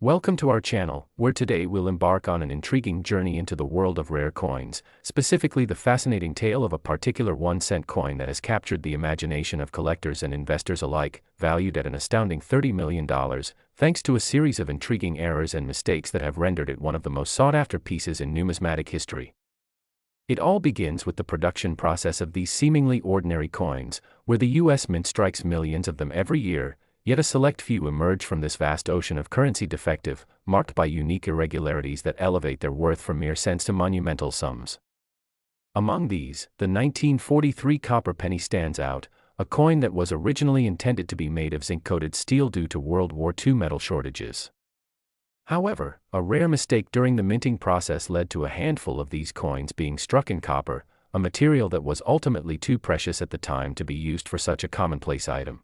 Welcome to our channel, where today we'll embark on an intriguing journey into the world of rare coins, specifically the fascinating tale of a particular 1-cent coin that has captured the imagination of collectors and investors alike, valued at an astounding $30 million, thanks to a series of intriguing errors and mistakes that have rendered it one of the most sought-after pieces in numismatic history. It all begins with the production process of these seemingly ordinary coins, where the U.S. Mint strikes millions of them every year. Yet a select few emerge from this vast ocean of currency defective, marked by unique irregularities that elevate their worth from mere cents to monumental sums. Among these, the 1943 copper penny stands out, a coin that was originally intended to be made of zinc-coated steel due to World War II metal shortages. However, a rare mistake during the minting process led to a handful of these coins being struck in copper, a material that was ultimately too precious at the time to be used for such a commonplace item.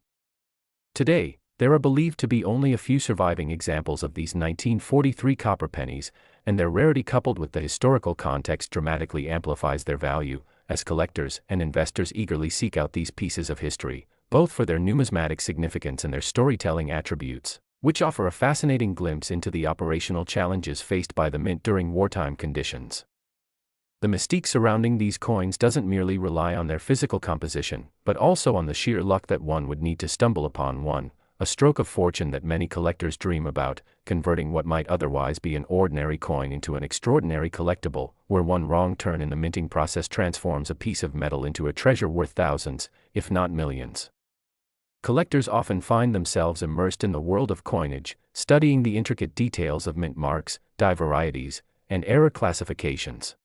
Today, there are believed to be only a few surviving examples of these 1943 copper pennies, and their rarity coupled with the historical context dramatically amplifies their value, as collectors and investors eagerly seek out these pieces of history, both for their numismatic significance and their storytelling attributes, which offer a fascinating glimpse into the operational challenges faced by the mint during wartime conditions. The mystique surrounding these coins doesn't merely rely on their physical composition, but also on the sheer luck that one would need to stumble upon one, a stroke of fortune that many collectors dream about, converting what might otherwise be an ordinary coin into an extraordinary collectible, where one wrong turn in the minting process transforms a piece of metal into a treasure worth thousands, if not millions. Collectors often find themselves immersed in the world of coinage, studying the intricate details of mint marks, die varieties, and error classifications.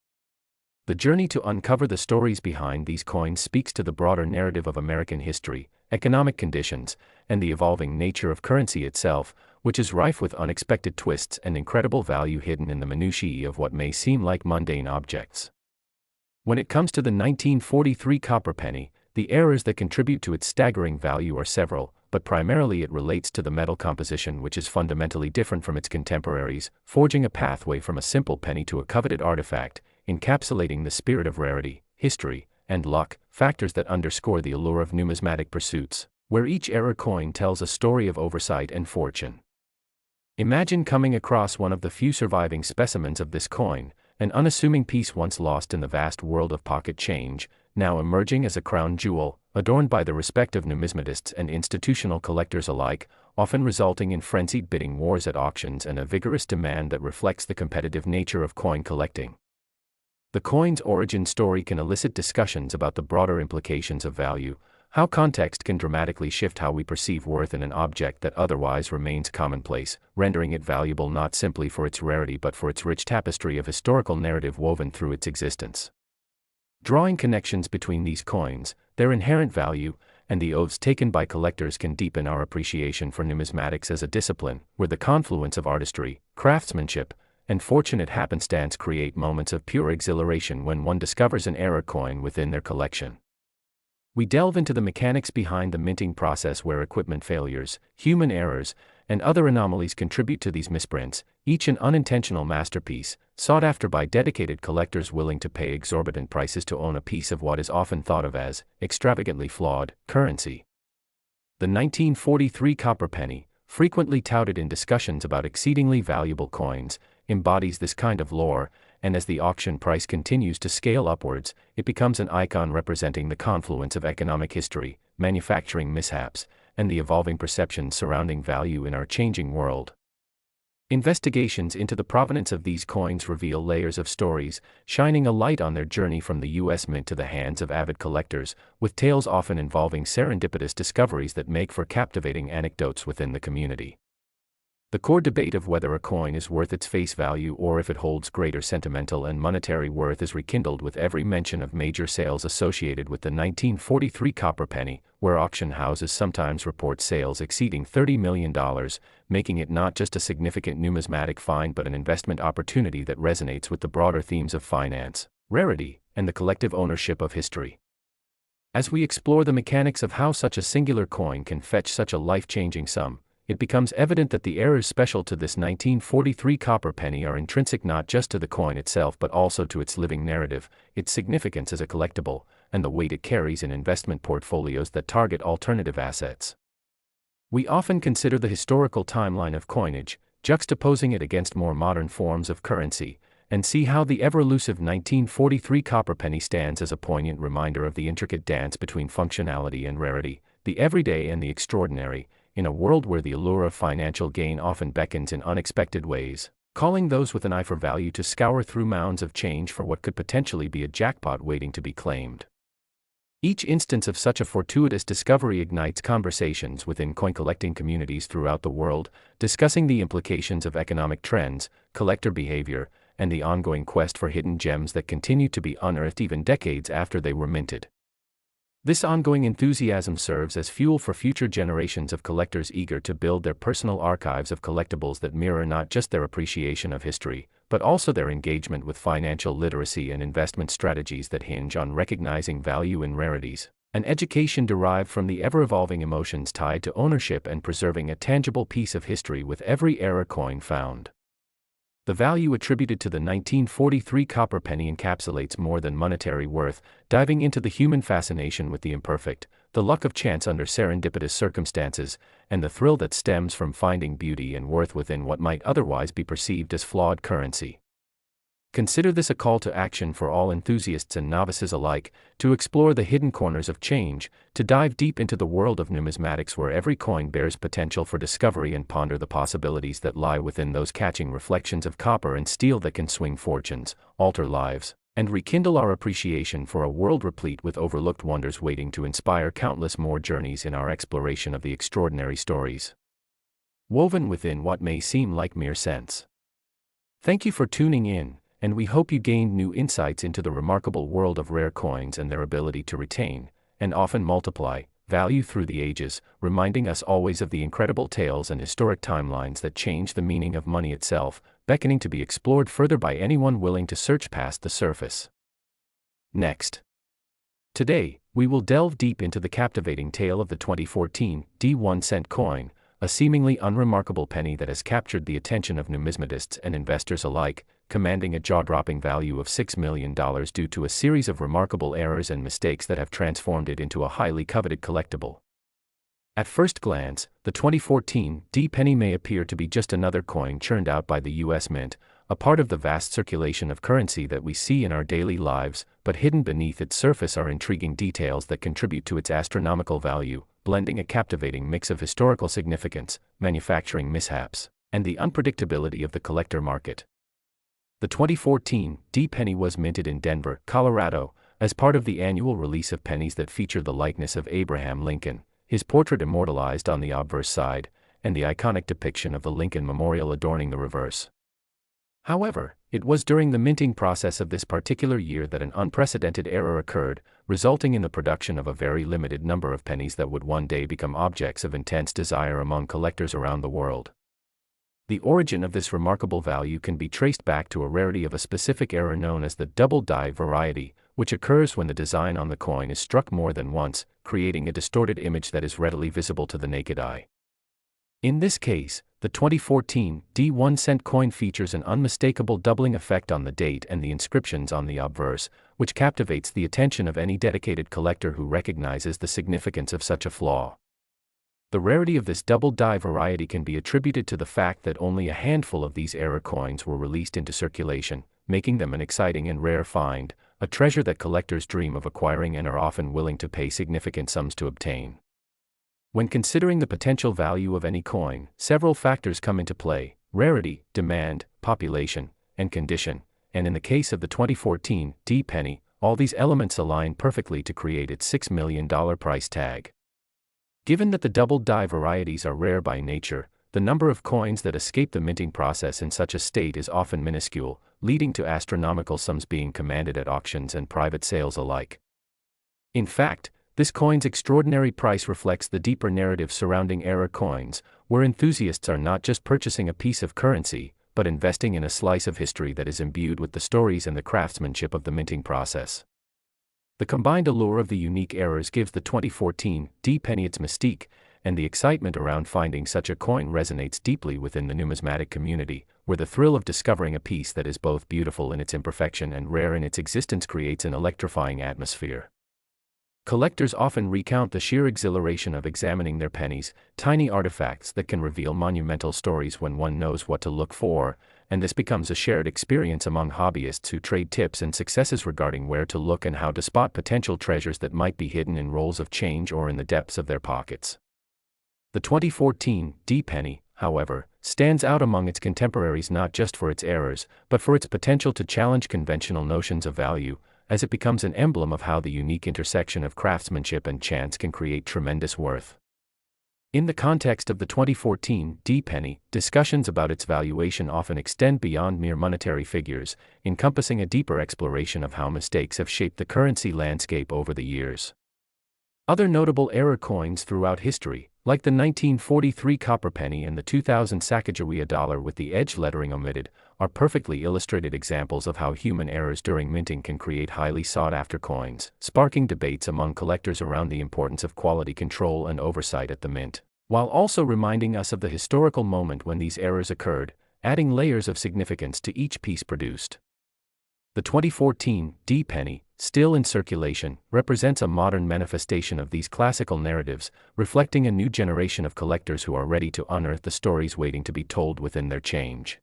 The journey to uncover the stories behind these coins speaks to the broader narrative of American history, economic conditions, and the evolving nature of currency itself, which is rife with unexpected twists and incredible value hidden in the minutiae of what may seem like mundane objects. When it comes to the 1943 copper penny, the errors that contribute to its staggering value are several, but primarily it relates to the metal composition, which is fundamentally different from its contemporaries, forging a pathway from a simple penny to a coveted artifact, encapsulating the spirit of rarity, history, and luck, factors that underscore the allure of numismatic pursuits, where each error coin tells a story of oversight and fortune. Imagine coming across one of the few surviving specimens of this coin, an unassuming piece once lost in the vast world of pocket change, now emerging as a crown jewel, adorned by the respect of numismatists and institutional collectors alike, often resulting in frenzied bidding wars at auctions and a vigorous demand that reflects the competitive nature of coin collecting. The coin's origin story can elicit discussions about the broader implications of value, how context can dramatically shift how we perceive worth in an object that otherwise remains commonplace, rendering it valuable not simply for its rarity but for its rich tapestry of historical narrative woven through its existence. Drawing connections between these coins, their inherent value, and the oaths taken by collectors can deepen our appreciation for numismatics as a discipline, where the confluence of artistry, craftsmanship, and fortunate happenstance create moments of pure exhilaration when one discovers an error coin within their collection. We delve into the mechanics behind the minting process, where equipment failures, human errors, and other anomalies contribute to these misprints, each an unintentional masterpiece, sought after by dedicated collectors willing to pay exorbitant prices to own a piece of what is often thought of as extravagantly flawed currency. The 1943 copper penny, frequently touted in discussions about exceedingly valuable coins, embodies this kind of lore, and as the auction price continues to scale upwards, it becomes an icon representing the confluence of economic history, manufacturing mishaps, and the evolving perceptions surrounding value in our changing world. Investigations into the provenance of these coins reveal layers of stories, shining a light on their journey from the U.S. Mint to the hands of avid collectors, with tales often involving serendipitous discoveries that make for captivating anecdotes within the community. The core debate of whether a coin is worth its face value or if it holds greater sentimental and monetary worth is rekindled with every mention of major sales associated with the 1943 copper penny, where auction houses sometimes report sales exceeding $30 million, making it not just a significant numismatic find but an investment opportunity that resonates with the broader themes of finance, rarity, and the collective ownership of history. As we explore the mechanics of how such a singular coin can fetch such a life-changing sum, it becomes evident that the errors special to this 1943 copper penny are intrinsic not just to the coin itself but also to its living narrative, its significance as a collectible, and the weight it carries in investment portfolios that target alternative assets. We often consider the historical timeline of coinage, juxtaposing it against more modern forms of currency, and see how the ever-elusive 1943 copper penny stands as a poignant reminder of the intricate dance between functionality and rarity, the everyday and the extraordinary, in a world where the allure of financial gain often beckons in unexpected ways, calling those with an eye for value to scour through mounds of change for what could potentially be a jackpot waiting to be claimed. Each instance of such a fortuitous discovery ignites conversations within coin-collecting communities throughout the world, discussing the implications of economic trends, collector behavior, and the ongoing quest for hidden gems that continue to be unearthed even decades after they were minted. This ongoing enthusiasm serves as fuel for future generations of collectors eager to build their personal archives of collectibles that mirror not just their appreciation of history, but also their engagement with financial literacy and investment strategies that hinge on recognizing value in rarities, an education derived from the ever-evolving emotions tied to ownership and preserving a tangible piece of history with every era coin found. The value attributed to the 1943 copper penny encapsulates more than monetary worth, diving into the human fascination with the imperfect, the luck of chance under serendipitous circumstances, and the thrill that stems from finding beauty and worth within what might otherwise be perceived as flawed currency. Consider this a call to action for all enthusiasts and novices alike, to explore the hidden corners of change, to dive deep into the world of numismatics where every coin bears potential for discovery and ponder the possibilities that lie within those catching reflections of copper and steel that can swing fortunes, alter lives, and rekindle our appreciation for a world replete with overlooked wonders waiting to inspire countless more journeys in our exploration of the extraordinary stories woven within what may seem like mere sense. Thank you for tuning in, and we hope you gained new insights into the remarkable world of rare coins and their ability to retain, and often multiply, value through the ages, reminding us always of the incredible tales and historic timelines that change the meaning of money itself, beckoning to be explored further by anyone willing to search past the surface. Next. Today, we will delve deep into the captivating tale of the 2014 D1-cent coin, a seemingly unremarkable penny that has captured the attention of numismatists and investors alike, commanding a jaw-dropping value of $6 million due to a series of remarkable errors and mistakes that have transformed it into a highly coveted collectible. At first glance, the 2014 D penny may appear to be just another coin churned out by the U.S. Mint, a part of the vast circulation of currency that we see in our daily lives, but hidden beneath its surface are intriguing details that contribute to its astronomical value, blending a captivating mix of historical significance, manufacturing mishaps, and the unpredictability of the collector market. The 2014 D penny was minted in Denver, Colorado, as part of the annual release of pennies that feature the likeness of Abraham Lincoln, his portrait immortalized on the obverse side, and the iconic depiction of the Lincoln Memorial adorning the reverse. However, it was during the minting process of this particular year that an unprecedented error occurred, resulting in the production of a very limited number of pennies that would one day become objects of intense desire among collectors around the world. The origin of this remarkable value can be traced back to a rarity of a specific error known as the double die variety, which occurs when the design on the coin is struck more than once, creating a distorted image that is readily visible to the naked eye. In this case, the 2014 D1-cent coin features an unmistakable doubling effect on the date and the inscriptions on the obverse, which captivates the attention of any dedicated collector who recognizes the significance of such a flaw. The rarity of this double die variety can be attributed to the fact that only a handful of these error coins were released into circulation, making them an exciting and rare find, a treasure that collectors dream of acquiring and are often willing to pay significant sums to obtain. When considering the potential value of any coin, several factors come into play: rarity, demand, population, and condition, and in the case of the 2014 D penny, all these elements align perfectly to create its $6 million price tag. Given that the double die varieties are rare by nature, the number of coins that escape the minting process in such a state is often minuscule, leading to astronomical sums being commanded at auctions and private sales alike. In fact, this coin's extraordinary price reflects the deeper narrative surrounding error coins, where enthusiasts are not just purchasing a piece of currency, but investing in a slice of history that is imbued with the stories and the craftsmanship of the minting process. The combined allure of the unique errors gives the 2014 D penny its mystique, and the excitement around finding such a coin resonates deeply within the numismatic community, where the thrill of discovering a piece that is both beautiful in its imperfection and rare in its existence creates an electrifying atmosphere. Collectors often recount the sheer exhilaration of examining their pennies, tiny artifacts that can reveal monumental stories when one knows what to look for, and this becomes a shared experience among hobbyists who trade tips and successes regarding where to look and how to spot potential treasures that might be hidden in rolls of change or in the depths of their pockets. The 2014 D penny, however, stands out among its contemporaries not just for its errors, but for its potential to challenge conventional notions of value, as it becomes an emblem of how the unique intersection of craftsmanship and chance can create tremendous worth. In the context of the 2014 D penny, discussions about its valuation often extend beyond mere monetary figures, encompassing a deeper exploration of how mistakes have shaped the currency landscape over the years. Other notable error coins throughout history, like the 1943 copper penny and the 2000 Sacagawea dollar with the edge lettering omitted, are perfectly illustrated examples of how human errors during minting can create highly sought-after coins, sparking debates among collectors around the importance of quality control and oversight at the mint, while also reminding us of the historical moment when these errors occurred, adding layers of significance to each piece produced. The 2014 D penny, still in circulation, represents a modern manifestation of these classical narratives, reflecting a new generation of collectors who are ready to unearth the stories waiting to be told within their change.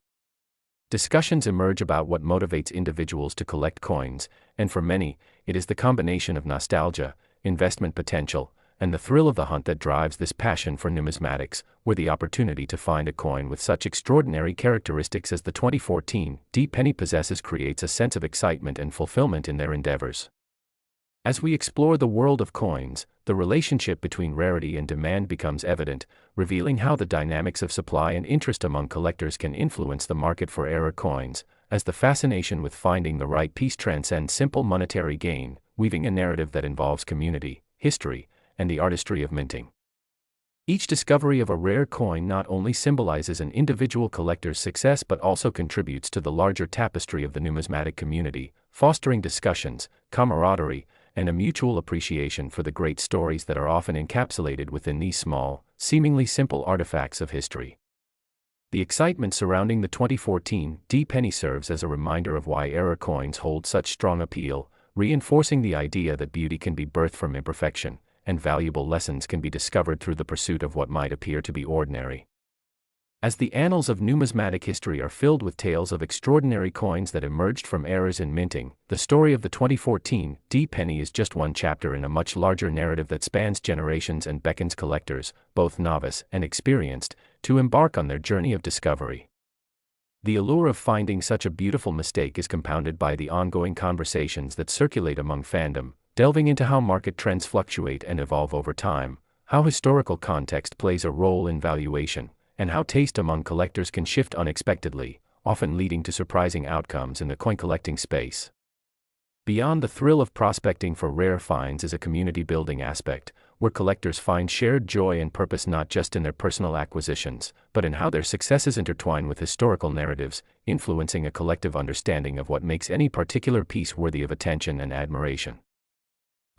Discussions emerge about what motivates individuals to collect coins, and for many, it is the combination of nostalgia, investment potential, and the thrill of the hunt that drives this passion for numismatics, where the opportunity to find a coin with such extraordinary characteristics as the 2014 D penny possesses creates a sense of excitement and fulfillment in their endeavors. As we explore the world of coins, the relationship between rarity and demand becomes evident, revealing how the dynamics of supply and interest among collectors can influence the market for error coins, as the fascination with finding the right piece transcends simple monetary gain, weaving a narrative that involves community, history, and the artistry of minting. Each discovery of a rare coin not only symbolizes an individual collector's success but also contributes to the larger tapestry of the numismatic community, fostering discussions, camaraderie, and a mutual appreciation for the great stories that are often encapsulated within these small, seemingly simple artifacts of history. The excitement surrounding the 2014 D penny serves as a reminder of why error coins hold such strong appeal, reinforcing the idea that beauty can be birthed from imperfection, and valuable lessons can be discovered through the pursuit of what might appear to be ordinary. As the annals of numismatic history are filled with tales of extraordinary coins that emerged from errors in minting, the story of the 2014 D penny is just one chapter in a much larger narrative that spans generations and beckons collectors, both novice and experienced, to embark on their journey of discovery. The allure of finding such a beautiful mistake is compounded by the ongoing conversations that circulate among fandom, delving into how market trends fluctuate and evolve over time, how historical context plays a role in valuation, and how taste among collectors can shift unexpectedly, often leading to surprising outcomes in the coin collecting space. Beyond the thrill of prospecting for rare finds is a community-building aspect, where collectors find shared joy and purpose not just in their personal acquisitions, but in how their successes intertwine with historical narratives, influencing a collective understanding of what makes any particular piece worthy of attention and admiration.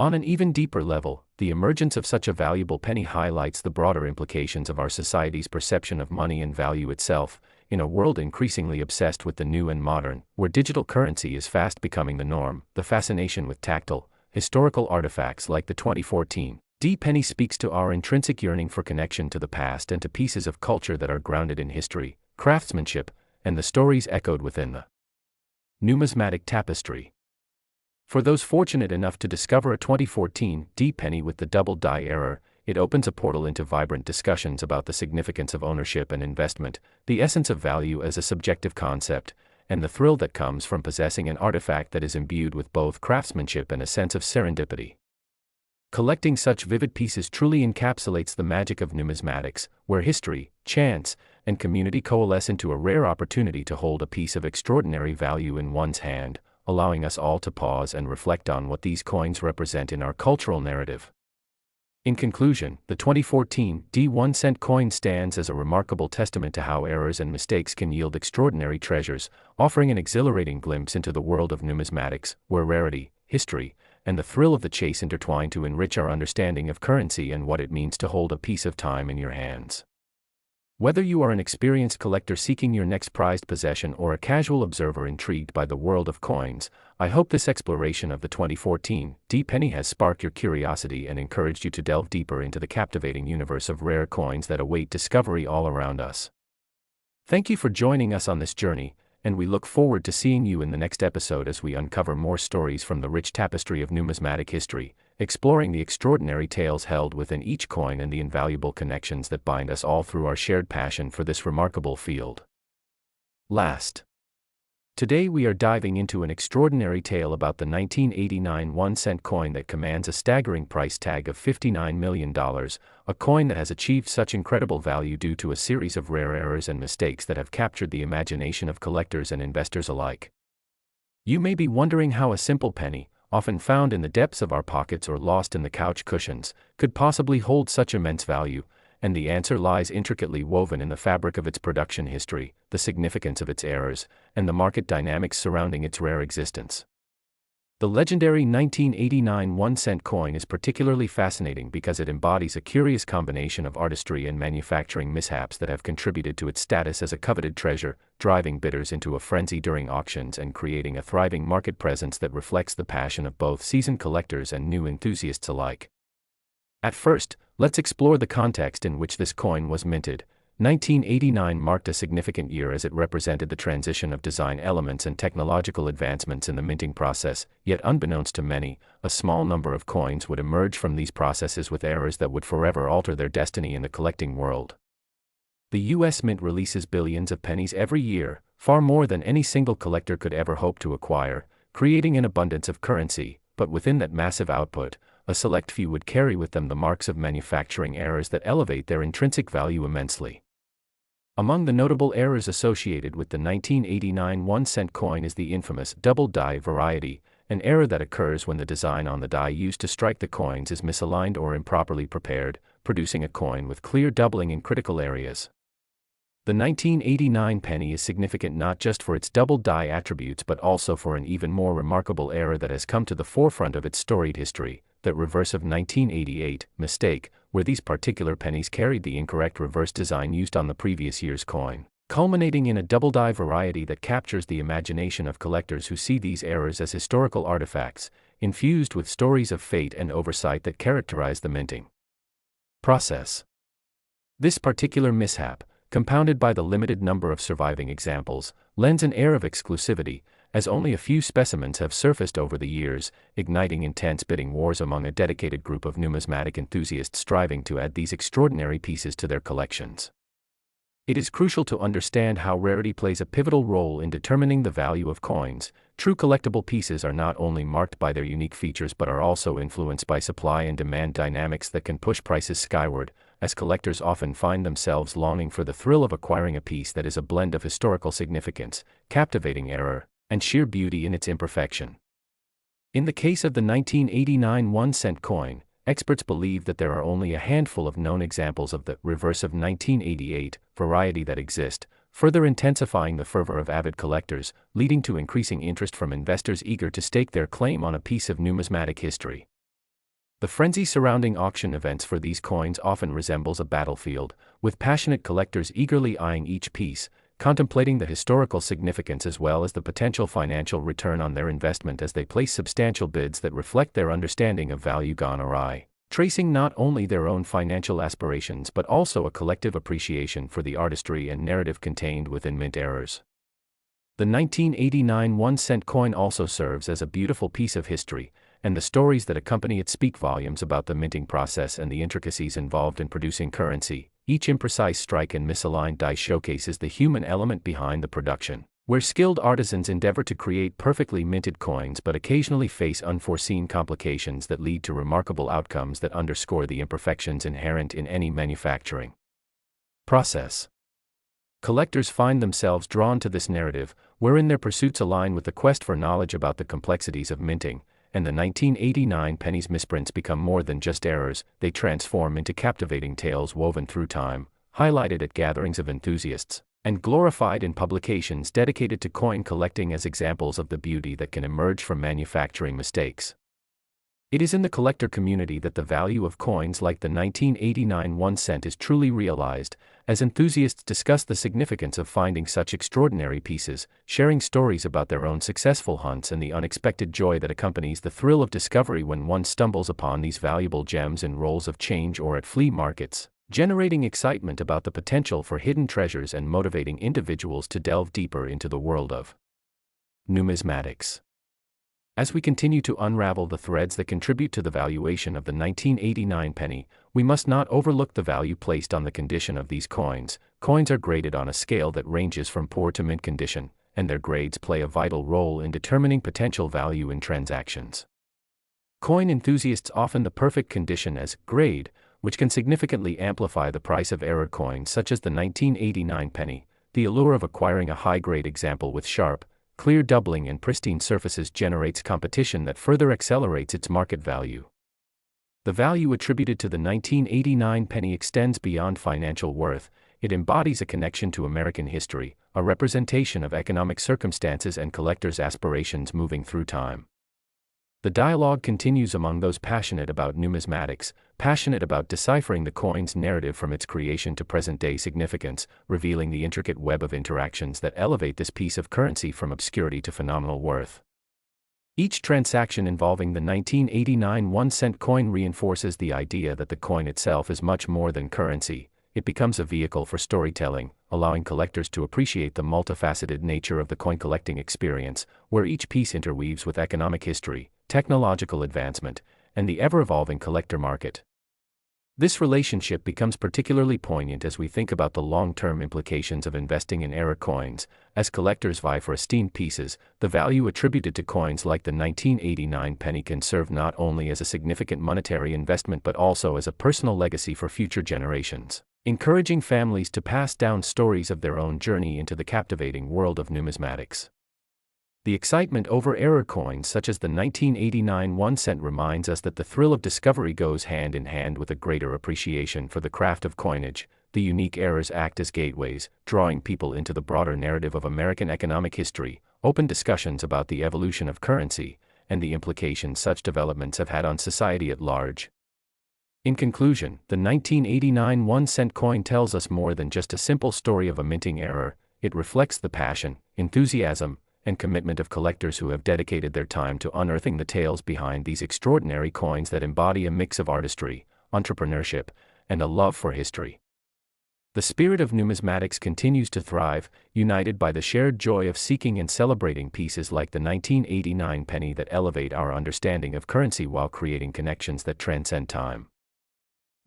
On an even deeper level, the emergence of such a valuable penny highlights the broader implications of our society's perception of money and value itself, in a world increasingly obsessed with the new and modern, where digital currency is fast becoming the norm. The fascination with tactile, historical artifacts like the 2014 D penny speaks to our intrinsic yearning for connection to the past and to pieces of culture that are grounded in history, craftsmanship, and the stories echoed within the numismatic tapestry. For those fortunate enough to discover a 2014 D penny with the double die error, it opens a portal into vibrant discussions about the significance of ownership and investment, the essence of value as a subjective concept, and the thrill that comes from possessing an artifact that is imbued with both craftsmanship and a sense of serendipity. Collecting such vivid pieces truly encapsulates the magic of numismatics, where history, chance, and community coalesce into a rare opportunity to hold a piece of extraordinary value in one's hand, allowing us all to pause and reflect on what these coins represent in our cultural narrative. In conclusion, the 2014 D 1-cent coin stands as a remarkable testament to how errors and mistakes can yield extraordinary treasures, offering an exhilarating glimpse into the world of numismatics, where rarity, history, and the thrill of the chase intertwine to enrich our understanding of currency and what it means to hold a piece of time in your hands. Whether you are an experienced collector seeking your next prized possession or a casual observer intrigued by the world of coins, I hope this exploration of the 2014 D-penny has sparked your curiosity and encouraged you to delve deeper into the captivating universe of rare coins that await discovery all around us. Thank you for joining us on this journey, and we look forward to seeing you in the next episode as we uncover more stories from the rich tapestry of numismatic history, exploring the extraordinary tales held within each coin and the invaluable connections that bind us all through our shared passion for this remarkable field. Today we are diving into an extraordinary tale about the 1989 1-cent coin that commands a staggering price tag of $59 million, a coin that has achieved such incredible value due to a series of rare errors and mistakes that have captured the imagination of collectors and investors alike. You may be wondering how a simple penny, often found in the depths of our pockets or lost in the couch cushions, could possibly hold such immense value, and the answer lies intricately woven in the fabric of its production history, the significance of its errors, and the market dynamics surrounding its rare existence. The legendary 1989 1-cent coin is particularly fascinating because it embodies a curious combination of artistry and manufacturing mishaps that have contributed to its status as a coveted treasure, driving bidders into a frenzy during auctions and creating a thriving market presence that reflects the passion of both seasoned collectors and new enthusiasts alike. At first, let's explore the context in which this coin was minted. 1989 marked a significant year as it represented the transition of design elements and technological advancements in the minting process, yet unbeknownst to many, a small number of coins would emerge from these processes with errors that would forever alter their destiny in the collecting world. The U.S. Mint releases billions of pennies every year, far more than any single collector could ever hope to acquire, creating an abundance of currency, but within that massive output, a select few would carry with them the marks of manufacturing errors that elevate their intrinsic value immensely. Among the notable errors associated with the 1989 1-cent coin is the infamous double die variety, an error that occurs when the design on the die used to strike the coins is misaligned or improperly prepared, producing a coin with clear doubling in critical areas. The 1989 penny is significant not just for its double die attributes but also for an even more remarkable error that has come to the forefront of its storied history, the reverse of 1988 mistake, where these particular pennies carried the incorrect reverse design used on the previous year's coin, culminating in a double die variety that captures the imagination of collectors who see these errors as historical artifacts, infused with stories of fate and oversight that characterize the minting process. This particular mishap, compounded by the limited number of surviving examples, lends an air of exclusivity, as only a few specimens have surfaced over the years, igniting intense bidding wars among a dedicated group of numismatic enthusiasts striving to add these extraordinary pieces to their collections. It is crucial to understand how rarity plays a pivotal role in determining the value of coins. True collectible pieces are not only marked by their unique features but are also influenced by supply and demand dynamics that can push prices skyward, as collectors often find themselves longing for the thrill of acquiring a piece that is a blend of historical significance, captivating error, and sheer beauty in its imperfection. In the case of the 1989 1-cent coin, experts believe that there are only a handful of known examples of the reverse of 1988 variety that exist, further intensifying the fervor of avid collectors, leading to increasing interest from investors eager to stake their claim on a piece of numismatic history. The frenzy surrounding auction events for these coins often resembles a battlefield, with passionate collectors eagerly eyeing each piece, contemplating the historical significance as well as the potential financial return on their investment as they place substantial bids that reflect their understanding of value gone awry, tracing not only their own financial aspirations but also a collective appreciation for the artistry and narrative contained within mint errors. The 1989 1-cent coin also serves as a beautiful piece of history, and the stories that accompany it speak volumes about the minting process and the intricacies involved in producing currency. Each imprecise strike and misaligned die showcases the human element behind the production, where skilled artisans endeavor to create perfectly minted coins but occasionally face unforeseen complications that lead to remarkable outcomes that underscore the imperfections inherent in any manufacturing process. Collectors find themselves drawn to this narrative, wherein their pursuits align with the quest for knowledge about the complexities of minting, and the 1989 penny's misprints become more than just errors, they transform into captivating tales woven through time, highlighted at gatherings of enthusiasts, and glorified in publications dedicated to coin collecting as examples of the beauty that can emerge from manufacturing mistakes. It is in the collector community that the value of coins like the 1989 1 cent is truly realized, as enthusiasts discuss the significance of finding such extraordinary pieces, sharing stories about their own successful hunts and the unexpected joy that accompanies the thrill of discovery when one stumbles upon these valuable gems in rolls of change or at flea markets, generating excitement about the potential for hidden treasures and motivating individuals to delve deeper into the world of numismatics. As we continue to unravel the threads that contribute to the valuation of the 1989 penny, we must not overlook the value placed on the condition of these coins. Coins are graded on a scale that ranges from poor to mint condition, and their grades play a vital role in determining potential value in transactions. Coin enthusiasts often the perfect condition as grade, which can significantly amplify the price of error coins such as the 1989 penny. The allure of acquiring a high-grade example with sharp, clear doubling and pristine surfaces generates competition that further accelerates its market value. The value attributed to the 1989 penny extends beyond financial worth. It embodies a connection to American history, a representation of economic circumstances and collectors' aspirations moving through time. The dialogue continues among those passionate about numismatics, passionate about deciphering the coin's narrative from its creation to present-day significance, revealing the intricate web of interactions that elevate this piece of currency from obscurity to phenomenal worth. Each transaction involving the 1989 1 cent coin reinforces the idea that the coin itself is much more than currency. It becomes a vehicle for storytelling, allowing collectors to appreciate the multifaceted nature of the coin collecting experience, where each piece interweaves with economic history, technological advancement, and the ever-evolving collector market. This relationship becomes particularly poignant as we think about the long-term implications of investing in error coins. As collectors vie for esteemed pieces, the value attributed to coins like the 1989 penny can serve not only as a significant monetary investment but also as a personal legacy for future generations, encouraging families to pass down stories of their own journey into the captivating world of numismatics. The excitement over error coins such as the 1989 1 cent reminds us that the thrill of discovery goes hand in hand with a greater appreciation for the craft of coinage. The unique errors act as gateways, drawing people into the broader narrative of American economic history, open discussions about the evolution of currency, and the implications such developments have had on society at large. In conclusion, the 1989 1 cent coin tells us more than just a simple story of a minting error. It reflects the passion, enthusiasm, and commitment of collectors who have dedicated their time to unearthing the tales behind these extraordinary coins that embody a mix of artistry, entrepreneurship, and a love for history. The spirit of numismatics continues to thrive, united by the shared joy of seeking and celebrating pieces like the 1989 penny that elevate our understanding of currency while creating connections that transcend time.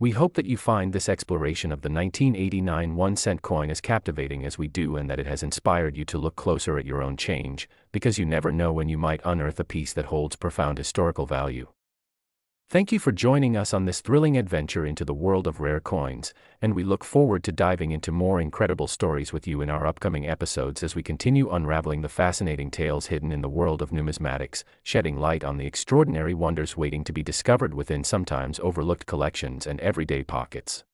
We hope that you find this exploration of the 1989 1 cent coin as captivating as we do and that it has inspired you to look closer at your own change, because you never know when you might unearth a piece that holds profound historical value. Thank you for joining us on this thrilling adventure into the world of rare coins, and we look forward to diving into more incredible stories with you in our upcoming episodes as we continue unraveling the fascinating tales hidden in the world of numismatics, shedding light on the extraordinary wonders waiting to be discovered within sometimes overlooked collections and everyday pockets.